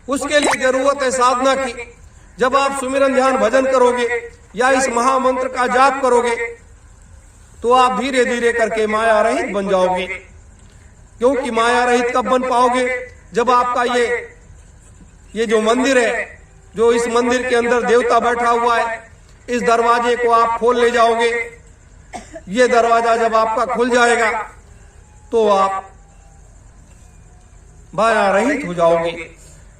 उसके लिए जरूरत है साधना की। जब आप सुमिरन ध्यान भजन करोगे या इस महामंत्र का जाप करोगे तो आप धीरे धीरे करके माया रहित बन जाओगे। क्योंकि माया रहित कब बन पाओगे? जब आपका ये जो मंदिर है, जो इस मंदिर के अंदर देवता बैठा हुआ है, इस दरवाजे को आप खोल ले जाओगे। ये दरवाजा जब आपका खुल जाएगा तो आप माया रहित हो जाओगे।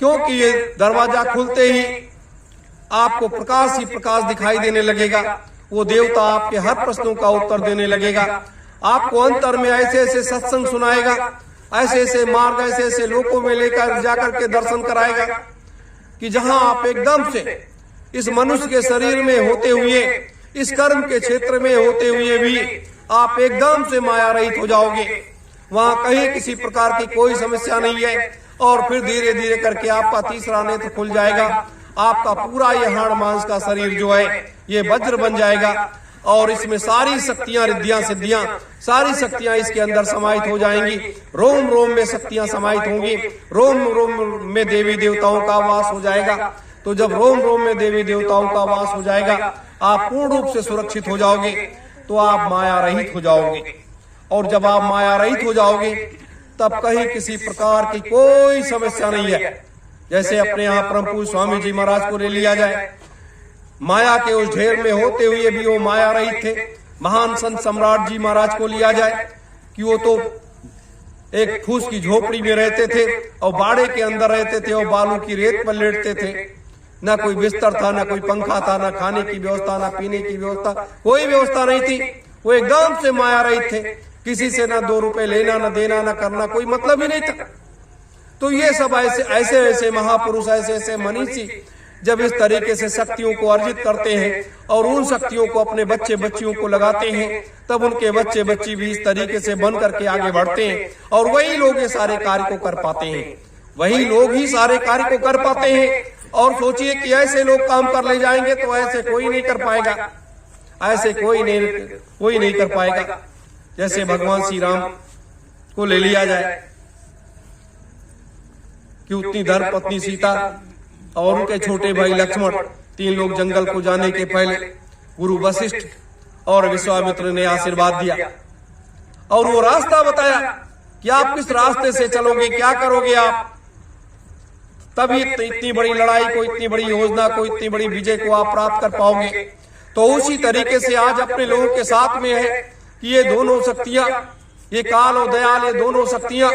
क्योंकि ये दरवाजा खुलते ही आपको प्रकाश ही प्रकाश दिखाई देने लगेगा। वो देवता आपके हर प्रश्नों का उत्तर देने लगेगा। आपको अंतर में ऐसे ऐसे सत्संग सुनाएगा, ऐसे ऐसे मार्ग, ऐसे ऐसे लोकों में लेकर जाकर के दर्शन कराएगा कि जहां आप एकदम से इस मनुष्य के शरीर में होते हुए, इस कर्म के क्षेत्र में होते हुए भी आप एकदम से माया रहित हो जाओगे। वहां कहीं किसी प्रकार की कोई समस्या नहीं है। और फिर धीरे धीरे करके आपका तीसरा नेत्र खुल जाएगा। आपका पूरा ये हाड़ मांस का शरीर जो है ये वज्र बन जाएगा और इसमें सारी शक्तियां, रिद्धियां, सिद्धियां, सारी शक्तियां इसके अंदर समाहित हो जाएंगी। रोम रोम में शक्तियां समाहित होंगी। रोम रोम में देवी देवताओं का वास हो जाएगा। तो जब रोम रोम में देवी देवताओं का वास हो जाएगा, आप पूर्ण रूप से सुरक्षित हो जाओगे। तो आप माया रहित हो जाओगे। और जब आप माया रहित हो जाओगे तब कहीं किसी प्रकार की कोई समस्या नहीं है। जैसे अपने यहाँ परम पूज्य स्वामी जी महाराज को ले लिया जाए, माया के उस ढेर में होते हुए भी वो माया रहित थे। महान संत सम्राट जी महाराज को लिया जाए कि वो तो एक फूस की झोपड़ी में रहते थे और बाड़े के अंदर रहते थे और बालू की रेत पर लेटते थे। ना कोई बिस्तर था, ना कोई पंखा था, ना खाने की व्यवस्था, ना पीने की व्यवस्था, कोई व्यवस्था नहीं थी। वो एकदम से माया रहित थे। किसी से ना 2 रुपए लेना, ना देना, ना करना, कोई मतलब ही नहीं था। तो ये सब ऐसे ऐसे महापुरुष, ऐसे ऐसे मनीषी जब इस तरीके से शक्तियों को अर्जित करते हैं और उन शक्तियों को अपने बच्चे बच्चियों को लगाते हैं, तब उनके बच्चे बच्ची भी इस तरीके से बन करके आगे बढ़ते हैं और वही लोग ये सारे कार्य को कर पाते हैं। वही लोग ही सारे कार्य को कर पाते हैं। और सोचिए कि ऐसे लोग काम कर ले जाएंगे तो ऐसे कोई नहीं कर पाएगा। ऐसे कोई नहीं कर पाएगा। जैसे भगवान श्री राम को ले लिया जाए कि उतनी धर्मपत्नी सीता और उनके छोटे भाई लक्ष्मण, 3 लोग जंगल को जाने के पहले गुरु वशिष्ठ और विश्वामित्र ने आशीर्वाद दिया और वो रास्ता बताया कि आप किस रास्ते से चलोगे, क्या करोगे आप, तभी इतनी बड़ी लड़ाई को, इतनी बड़ी योजना को, इतनी बड़ी विजय को आप प्राप्त कर पाओगे। तो उसी तरीके से आज अपने लोगों के साथ में है कि ये दोनों शक्तियां, ये काल और दयाल, ये दोनों शक्तियां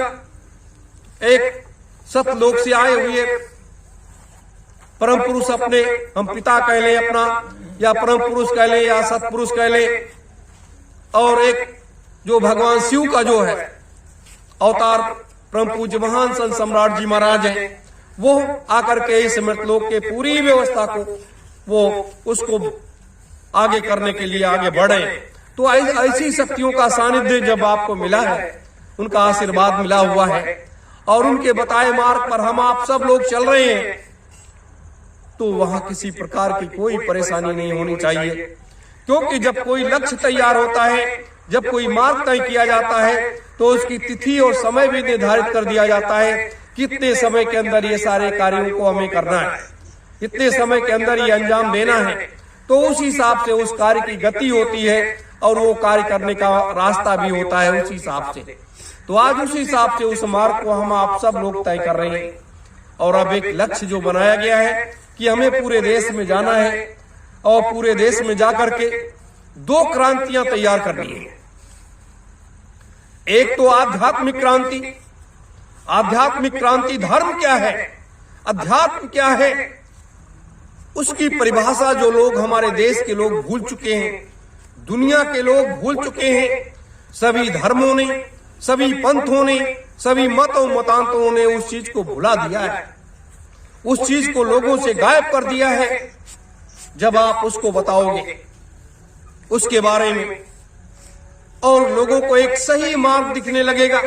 एक सतलोक से आए हुए परम पुरुष, अपने हम पिता कह लें अपना, या परम पुरुष कह लें, या सतपुरुष कह लें, और एक जो भगवान शिव का जो है अवतार परम पूज्य महान संत सम्राट जी महाराज हैं, वो आकर के इस मृतलोक के पूरी व्यवस्था को वो उसको आगे करने के लिए आगे बढ़े। तो ऐसी शक्तियों का सानिध्य जब आपको मिला है, उनका आशीर्वाद मिला हुआ है और उनके बताए मार्ग पर हम आप सब लोग चल रहे हैं, तो वहां किसी प्रकार की कोई परेशानी नहीं होनी चाहिए। क्योंकि जब कोई लक्ष्य तैयार होता है, जब कोई मार्ग तय किया जाता है, तो उसकी तिथि और समय भी निर्धारित कर दिया जाता है। कितने समय के अंदर ये सारे कार्यों को हमें करना है, इतने समय के अंदर ये अंजाम देना है, तो उस हिसाब से उस कार्य की गति होती है और वो कार्य करने का रास्ता भी होता है उसी हिसाब से। तो आज उसी हिसाब से उस मार्ग को हम आप सब लोग तय कर रहे हैं। और अब एक लक्ष्य जो बनाया गया है कि हमें पूरे देश में जाना है और पूरे देश में जाकर के 2 क्रांतियां तैयार करनी है। एक तो आध्यात्मिक क्रांति। आध्यात्मिक क्रांति, धर्म क्या है, अध्यात्म क्या है, उसकी परिभाषा जो लोग, हमारे देश के लोग भूल चुके हैं, दुनिया के लोग भूल चुके हैं। सभी धर्मों ने, सभी पंथों ने, सभी मत और मतांतरों ने उस चीज को भुला दिया है, उस चीज को लोगों से गायब कर दिया है। जब आप उसको बताओगे उसके बारे में और लोगों को एक सही मार्ग दिखने लगेगा,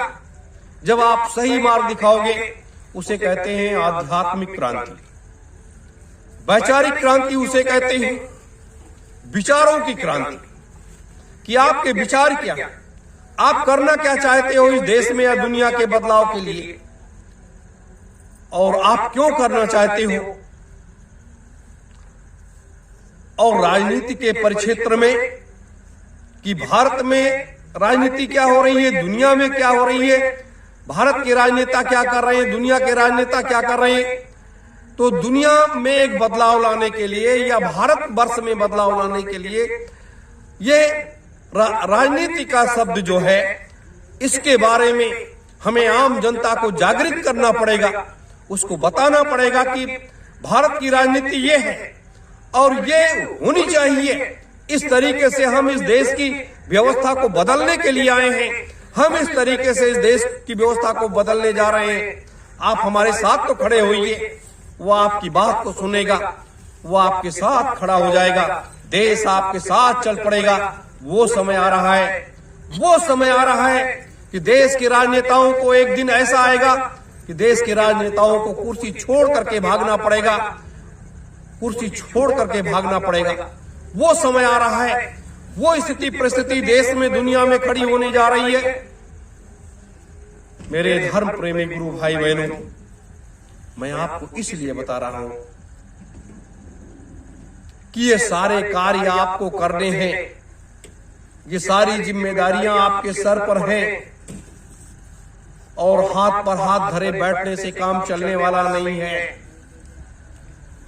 जब आप सही मार्ग दिखाओगे, उसे कहते हैं आध्यात्मिक क्रांति। वैचारिक क्रांति उसे कहते हैं, विचारों की क्रांति, कि आपके विचार क्या, आप करना क्या चाहते हो इस देश में या दुनिया के बदलाव के लिए। और आप क्यों करना चाहते हो, और राजनीति के परिक्षेत्र में कि भारत में राजनीति क्या हो रही है, दुनिया में क्या हो रही है, भारत के राजनेता क्या कर रहे हैं, दुनिया के राजनेता क्या कर रहे हैं। तो दुनिया में एक बदलाव लाने के लिए या भारत वर्ष में बदलाव लाने के लिए ये राजनीति का शब्द जो है, इसके बारे में हमें आम जनता को जागृत करना पड़ेगा, उसको बताना पड़ेगा कि भारत की राजनीति ये है और ये होनी चाहिए। इस तरीके से हम इस देश की व्यवस्था को बदलने के लिए आए हैं, हम इस तरीके से इस देश की व्यवस्था को बदलने जा रहे हैं। आप हमारे साथ तो खड़े होइए, वो आपकी बात को सुनेगा, वो आपके साथ खड़ा हो जाएगा, देश आपके साथ चल पड़ेगा। वो समय आ रहा है, वो समय आ रहा है कि देश के राजनेताओं को एक दिन ऐसा आएगा कि देश के राजनेताओं को कुर्सी छोड़ करके भागना पड़ेगा, कुर्सी छोड़ करके भागना पड़ेगा। वो समय आ रहा है, वो स्थिति परिस्थिति देश में दुनिया में खड़ी होने जा रही है। मेरे धर्म प्रेमी गुरु भाई बहनों, मैं आपको इसलिए बता रहा हूं कि ये सारे कार्य आपको करने हैं, ये सारी जिम्मेदारियां आपके सर पर हैं और हाथ पर हाथ धरे बैठने से काम चलने वाला नहीं है।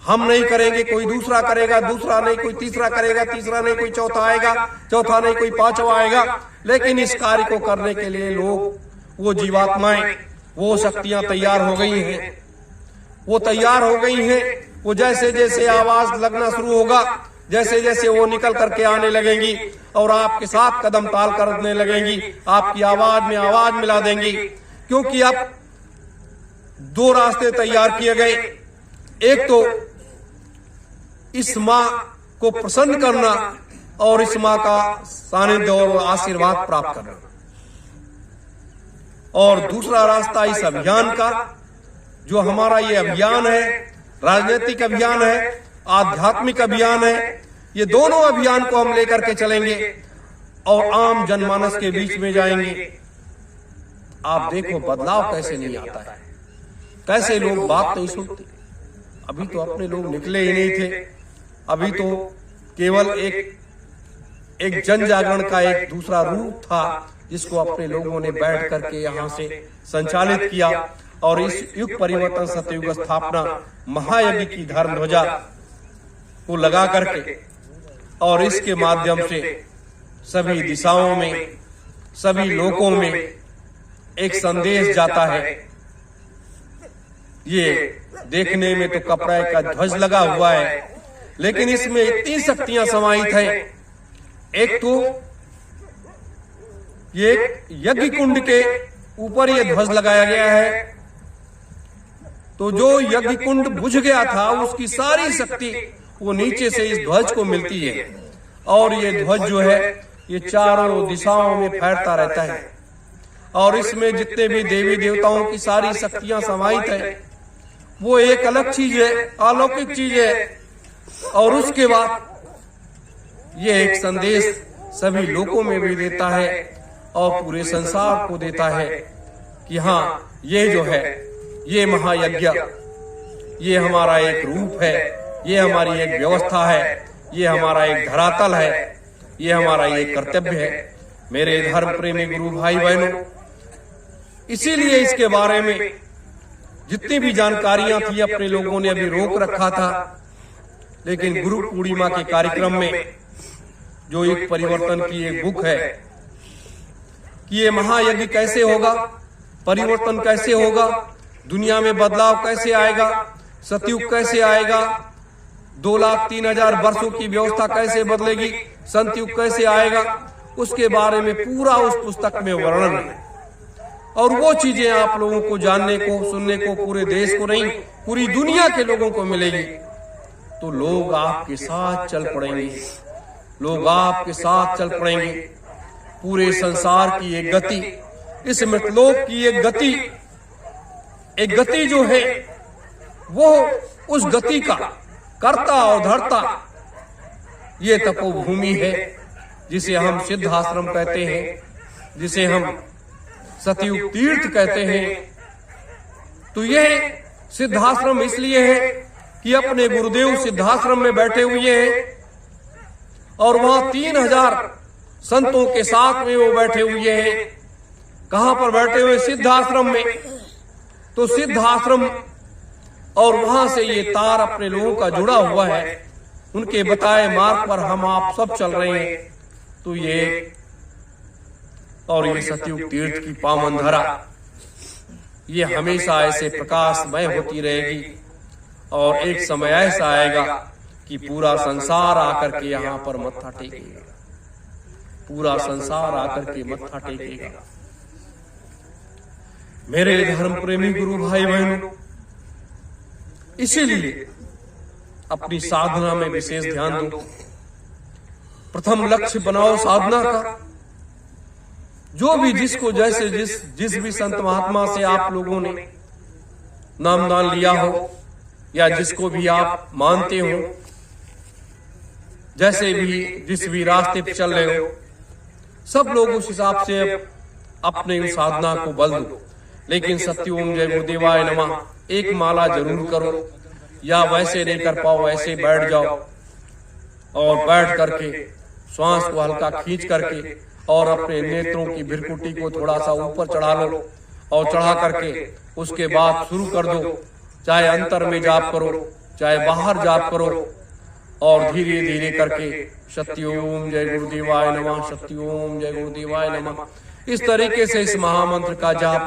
हम नहीं करेंगे, कोई दूसरा करेगा, दूसरा नहीं कोई तीसरा करेगा, तीसरा नहीं कोई चौथा आएगा, चौथा नहीं कोई पांचवा आएगा। लेकिन इस कार्य को करने के लिए लोग, वो जीवात्माएं, वो शक्तियां तैयार हो गई हैं, वो तैयार हो गई हैं। वो जैसे जैसे आवाज लगना शुरू होगा, जैसे जैसे वो निकल करके आने लगेंगी और आपके साथ कदम ताल करने लगेंगी, आपकी आवाज में आवाज मिला देंगी। क्योंकि अब दो रास्ते तैयार किए गए, एक तो इस मां को प्रसन्न करना और इस मां का सानिध्य और आशीर्वाद प्राप्त करना, और दूसरा रास्ता इस अभियान का, जो हमारा ये अभियान है, राजनीतिक अभियान है, आध्यात्मिक अभियान है। ये दोनों अभियान को हम लेकर के चलेंगे और आम जनमानस के बीच में जाएंगे। आप देखो बदलाव कैसे नहीं आता है, कैसे लोग बात नहीं सुनते। अभी तो अपने लोग निकले ही नहीं थे, अभी तो केवल एक जन जागरण का एक दूसरा रूप था जिसको अपने लोगों ने बैठ करके यहाँ से संचालित किया और इस युग परिवर्तन सतयुग स्थापना महायज्ञ की धर्म ध्वजा को लगा करके और इसके माध्यम से सभी दिशाओं में, सभी लोगों में एक संदेश जाता है। ये देखने में तो कपड़े का ध्वज लगा हुआ है, लेकिन इसमें इतनी शक्तियां समाहित हैं। एक तो ये यज्ञ कुंड के ऊपर ये ध्वज लगाया गया है, तो जो यज्ञ कुंड बुझ गया था उसकी सारी शक्ति वो नीचे से इस ध्वज को मिलती है और ये ध्वज जो है ये चारों दिशाओं में फैलता रहता है और इसमें जितने भी देवी देवताओं की सारी शक्तियां समाहित है, वो एक अलग चीज है, अलौकिक चीज है। और उसके बाद ये एक संदेश सभी लोगों में भी देता है और पूरे संसार को देता है कि हाँ, ये जो है ये महायज्ञ, ये हमारा एक रूप है, ये हमारी एक व्यवस्था है, ये हमारा एक धरातल है, ये हमारा एक कर्तव्य है। मेरे धर्म प्रेमी गुरु भाई बहनों, इसीलिए इसके बारे में जितनी भी जानकारियां थी अपने लोगों ने अभी रोक रखा था, लेकिन गुरु पूर्णिमा के कार्यक्रम में जो एक परिवर्तन की एक बुक है कि ये महायज्ञ कैसे होगा, परिवर्तन कैसे होगा, दुनिया में बदलाव कैसे आएगा, सतयुग कैसे आएगा, 2,03,000 वर्षों की व्यवस्था कैसे बदलेगी, संतयुग कैसे आएगा, उसके बारे में पूरा उस पुस्तक में वर्णन है। और वो चीजें आप लोगों को जानने को, सुनने को पूरे देश को नहीं, पूरी दुनिया के लोगों को मिलेगी। तो लोग आपके साथ चल पड़ेंगे, लोग आपके साथ चल पड़ेंगे। पूरे संसार की एक गति, इस मृतलोक की एक गति जो है वो उस गति का कर्ता और धर्ता ये तपोभूमि है, जिसे हम सिद्ध आश्रम कहते हैं, जिसे हम सतयुग तीर्थ कहते हैं। तो ये सिद्धाश्रम इसलिए है कि अपने गुरुदेव सिद्धाश्रम में बैठे हुए हैं और वहां 3000 संतों के साथ में वो बैठे हुए हैं। कहां पर बैठे हुए? सिद्धाश्रम में। तो सिद्धाश्रम और वहां से ये तार अपने लोगों का जुड़ा हुआ है। उनके बताए मार्ग पर हम आप सब चल रहे हैं। तो ये और ये सतयुग तीर्थ की पावन धरा ये हमेशा ऐसे प्रकाशमय होती रहेगी और एक समय ऐसा आएगा कि पूरा संसार आकर के यहाँ पर मत्था टेकेगा। पूरा संसार आकर के मत्था टेकेगा। मेरे धर्म प्रेमी गुरु भाई बहनों, इसीलिए अपनी साधना में विशेष ध्यान दो। प्रथम लक्ष्य बनाओ साधना का। जो भी जिसको जैसे जिस भी संत महात्मा से आप लोगों ने नामदान लिया हो या जिसको भी आप मानते हो, जैसे भी जिस भी रास्ते पर चल रहे हो, सब लोग उस हिसाब से अपने उस साधना को बल दो। लेकिन सत्यओम जय गुरुदेवाय नमः एक माला जरूर करो, या वैसे नहीं कर पाओ वैसे बैठ जाओ और बैठ करके श्वास को हल्का खींच करके और अपने नेत्रों की भृकुटी को थोड़ा सा ऊपर चढ़ा लो और चढ़ा करके उसके बाद शुरू कर दो। चाहे अंतर में जाप करो चाहे बाहर जाप करो और धीरे धीरे करके सत्यओम जय गुरुदेवाय नमः, सत्यओम जय गुरुदेवाय नमः, इस तरीके से इस महामंत्र का जाप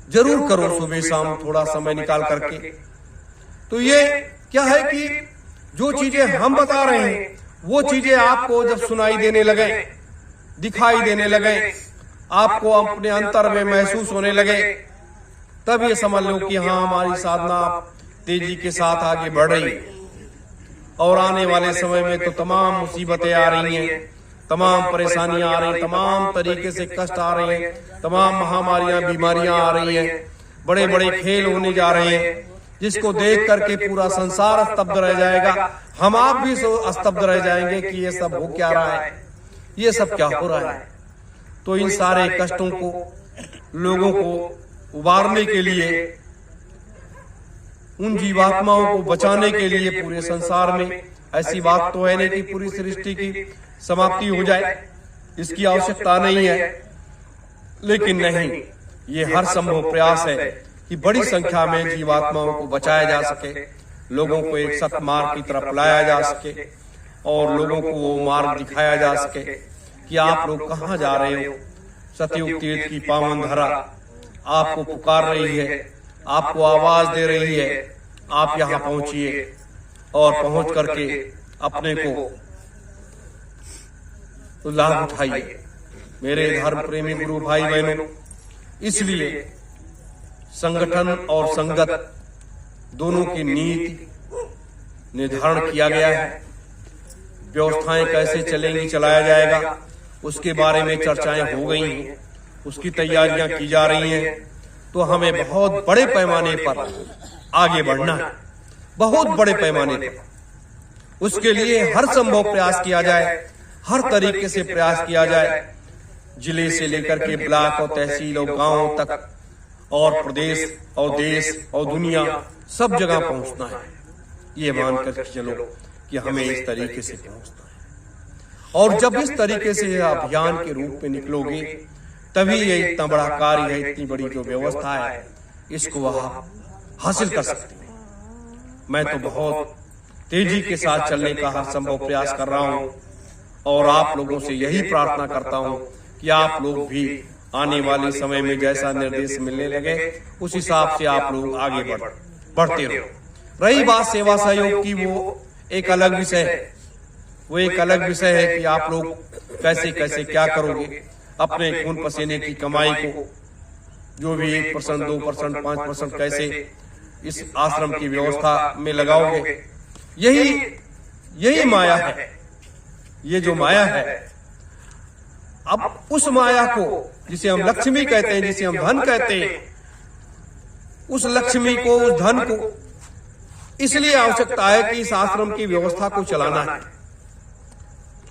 जरूर करो सुबह शाम थोड़ा समय निकाल करके। तो ये क्या है कि जो चीजें हम बता रहे हैं वो चीजें आपको जब सुनाई देने लगे, दिखाई देने लगे, आपको अपने अंतर में महसूस होने लगे, तब ये समझ लो कि हाँ हमारी साधना तेजी के साथ आगे बढ़ रही है। और आने वाले समय में तो तमाम मुसीबतें आ रही हैं, तमाम परेशानियां आ रही हैं, तमाम तरीके से कष्ट आ रहे हैं, तमाम महामारियां बीमारियां आ रही हैं, बड़े बड़े खेल होने जा रहे हैं, जिसको देख करके पूरा संसार स्तब्ध रह जाएगा। हम आप भी स्तब्ध रह जाएंगे कि ये सब हो क्या रहा है, ये सब क्या हो रहा है। तो इन सारे कष्टों को लोगों को उबारने के लिए, उन जीवात्माओं को बचाने के लिए पूरे संसार में, ऐसी बात तो है नहीं कि पूरी सृष्टि की समाप्ति हो जाए, इसकी आवश्यकता नहीं है, लेकिन नहीं, ये हर संभव प्रयास है कि बड़ी संख्या में जीवात्माओं को बचाया जा सके, लोगों को एक सत्मार्ग की तरफ लाया जा सके और लोगों को वो मार्ग दिखाया जा सके कि आप लोग कहाँ जा रहे हो। सतयुग तीर्थ की पावन धरा आपको पुकार रही है, आपको आवाज दे रही है, आप यहाँ पहुंचिए और पहुंच करके अपने को तो लाभ उठाइए। मेरे धर्म प्रेमी गुरु भाई बहनों, इसलिए संगठन और संगत दोनों की नीति निर्धारण किया गया है। व्यवस्थाएं कैसे चलेंगी, चलाया जाएगा, उसके बारे में चर्चाएं हो गई हैं, उसकी तैयारियां की जा रही हैं। तो हमें बहुत बड़े पैमाने पर आगे बढ़ना है, बहुत बड़े पैमाने पर। उसके लिए हर संभव प्रयास किया जाए, हर तरीके से प्रयास किया जाए, जिले से लेकर के ब्लॉक और तहसील और गांव तक और प्रदेश और देश और दुनिया सब जगह पहुंचना है। ये मानकर चलो कि हमें इस तरीके से पहुंचना है। और जब इस तरीके से अभियान के रूप में निकलोगे, तभी ये इतना बड़ा कार्य है, इतनी बड़ी जो व्यवस्था है, इसको आप हासिल कर सकते हैं। मैं तो बहुत तेजी के साथ चलने का हर संभव प्रयास कर रहा हूं और आप लोगों से यही प्रार्थना करता हूं कि आप लोग भी आने वाले समय में जैसा निर्देश मिलने लगे उस हिसाब से आप लोग आगे बढ़ते रहो। रही बात सेवा सहयोग की, वो एक अलग विषय है। वो एक अलग विषय है कि आप लोग कैसे कैसे क्या करोगे, अपने खून पसीने की कमाई को जो भी 1%, 2%, 5% कैसे इस आश्रम की व्यवस्था में लगाओगे। यही माया है, ये जो माया है। अब उस माया को जिसे हम लक्ष्मी कहते हैं, जिसे हम धन कहते हैं, उस लक्ष्मी को, उस धन को इसलिए आवश्यकता है कि इस आश्रम की व्यवस्था को चलाना है।